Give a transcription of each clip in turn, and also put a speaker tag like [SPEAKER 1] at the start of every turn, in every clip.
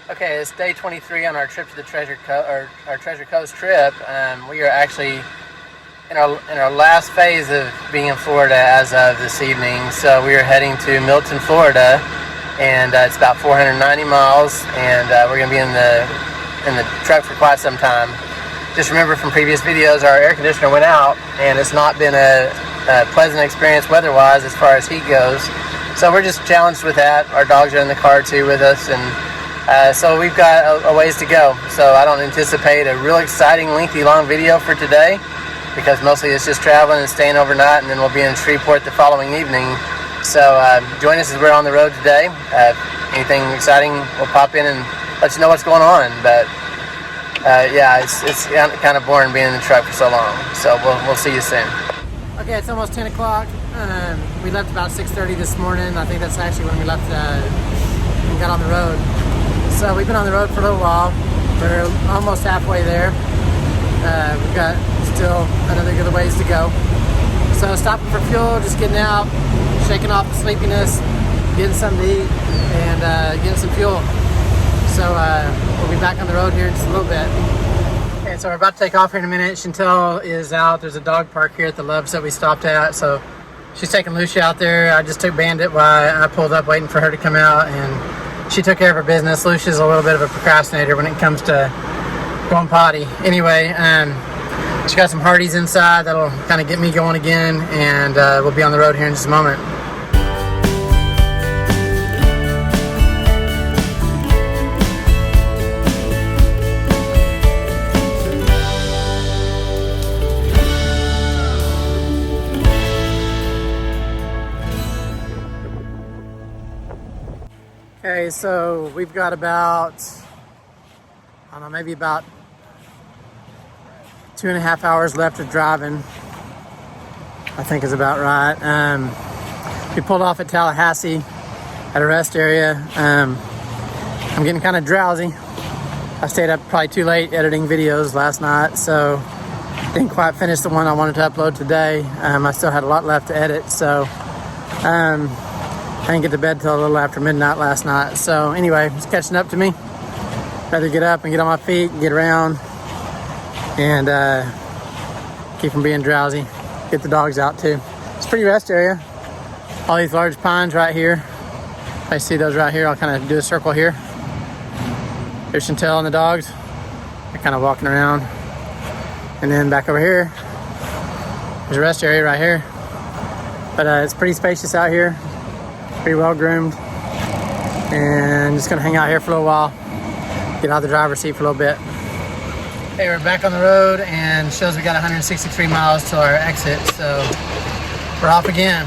[SPEAKER 1] Okay, it's day 23 on our trip to the our Treasure Coast trip. We are actually in our last phase of being in Florida as of this evening. So we are heading to Milton, Florida, and it's about 490 miles, and we're going to be in the truck for quite some time. Just remember from previous videos, our air conditioner went out, and it's not been a pleasant experience weather-wise as far as heat goes. So we're just challenged with that. Our dogs are in the car too with us, and so we've got a ways to go. So I don't anticipate a real exciting, lengthy, long video for today, because mostly it's just traveling and staying overnight, and then we'll be in Shreveport the following evening. So join us as we're on the road today. Anything exciting, we'll pop in and let you know what's going on. But yeah, it's kind of boring being in the truck for so long. So we'll see you soon. Okay, it's almost 10 o'clock. We left about 6:30 this morning. I think that's actually when we left and got on the road. So we've been on the road for a little while. We're almost halfway there. We've got still another good ways to go. So stopping for fuel, just getting out, shaking off the sleepiness, getting something to eat, and getting some fuel. So we'll be back on the road here in just a little bit. Okay, so we're about to take off here in a minute. Chantell is out. There's a dog park here at the Loves that we stopped at. So she's taking Lucia out there. I just took Bandit while I pulled up waiting for her to come out, and she took care of her business. Lucia's a little bit of a procrastinator when it comes to going potty. Anyway, she got some Hardee's inside that'll kind of get me going again, and we'll be on the road here in just a moment. Okay, so we've got about, I don't know, maybe about 2.5 hours left of driving, I think is about right. We pulled off at Tallahassee at a rest area. I'm getting kind of drowsy. I stayed up probably too late editing videos last night, so didn't quite finish the one I wanted to upload today. I still had a lot left to edit, so I didn't get to bed till a little after midnight last night. So anyway, it's catching up to me. Rather get up and get on my feet and get around and keep from being drowsy. Get the dogs out too. It's a pretty rest area. All these large pines right here. I see those right here. I'll kind of do a circle here. There's Chantell and the dogs. They're kind of walking around. And then back over here, there's a rest area right here. But it's pretty spacious out here. Pretty well groomed, and just gonna hang out here for a little while, get out of the driver's seat for a little bit. Hey, we're back on the road, and shows we got 163 miles till our exit, so we're off again.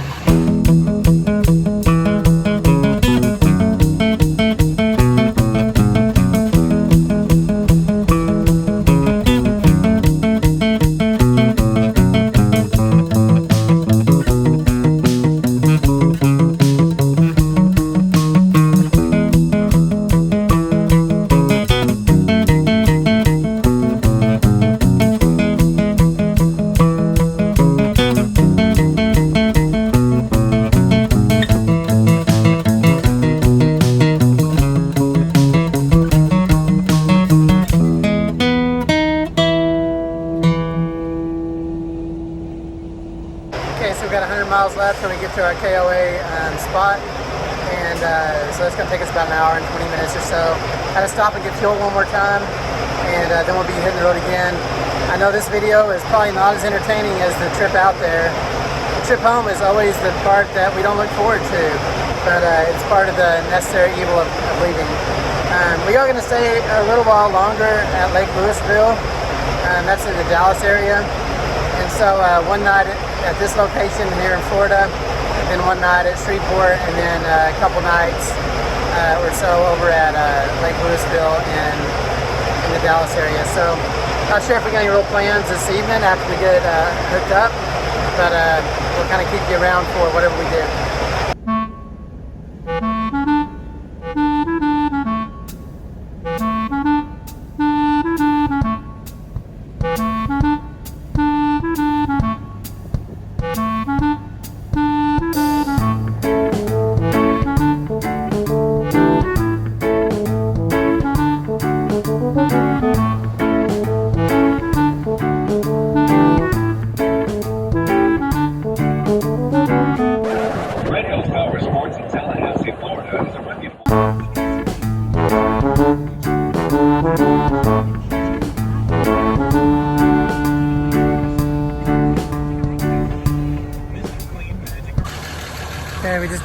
[SPEAKER 1] Okay, so we've got 100 miles left when we get to our KOA spot, and so that's going to take us about an hour and 20 minutes or so. Had to stop and get fuel one more time, and then we'll be hitting the road again. I know this video is probably not as entertaining as the trip out there. The trip home is always the part that we don't look forward to, but it's part of the necessary evil of leaving. We are going to stay a little while longer at Lake Louisville, that's in the Dallas area. And so one night at this location here in Florida, then one night at Shreveport, and then a couple nights or so over at Lake Louisville in the Dallas area. So not sure if we got any real plans this evening after we get hooked up, but we'll kind of keep you around for whatever we do.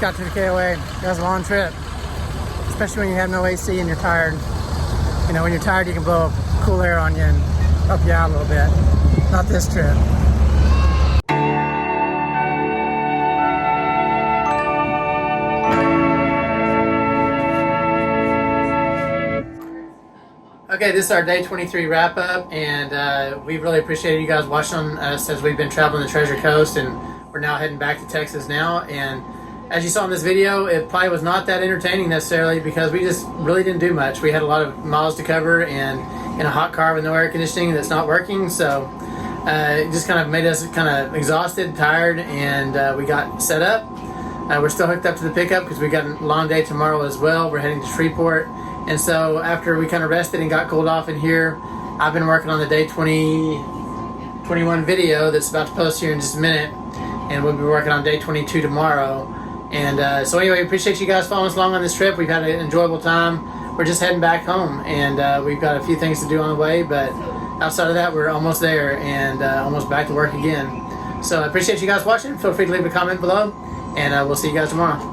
[SPEAKER 1] got to the KOA. It was a long trip, especially when you have no AC and you're tired. You know, when you're tired, you can blow cool air on you and help you out a little bit. Not this trip. Okay, this is our day 23 wrap up, and we really appreciate you guys watching us as we've been traveling the Treasure Coast, and we're now heading back to Texas now. And as you saw in this video, it probably was not that entertaining necessarily because we just really didn't do much. We had a lot of miles to cover and in a hot car with no air conditioning that's not working, so it just kind of made us kind of exhausted, tired, and we got set up. We're still hooked up to the pickup because we got a long day tomorrow as well. We're heading to Shreveport. And so after we kind of rested and got cooled off in here, I've been working on the day 21 video that's about to post here in just a minute. And we'll be working on day 22 tomorrow. And so anyway, appreciate you guys following us along on this trip. We've had an enjoyable time. We're just heading back home. And we've got a few things to do on the way. But outside of that, we're almost there and almost back to work again. So I appreciate you guys watching. Feel free to leave a comment below. And we'll see you guys tomorrow.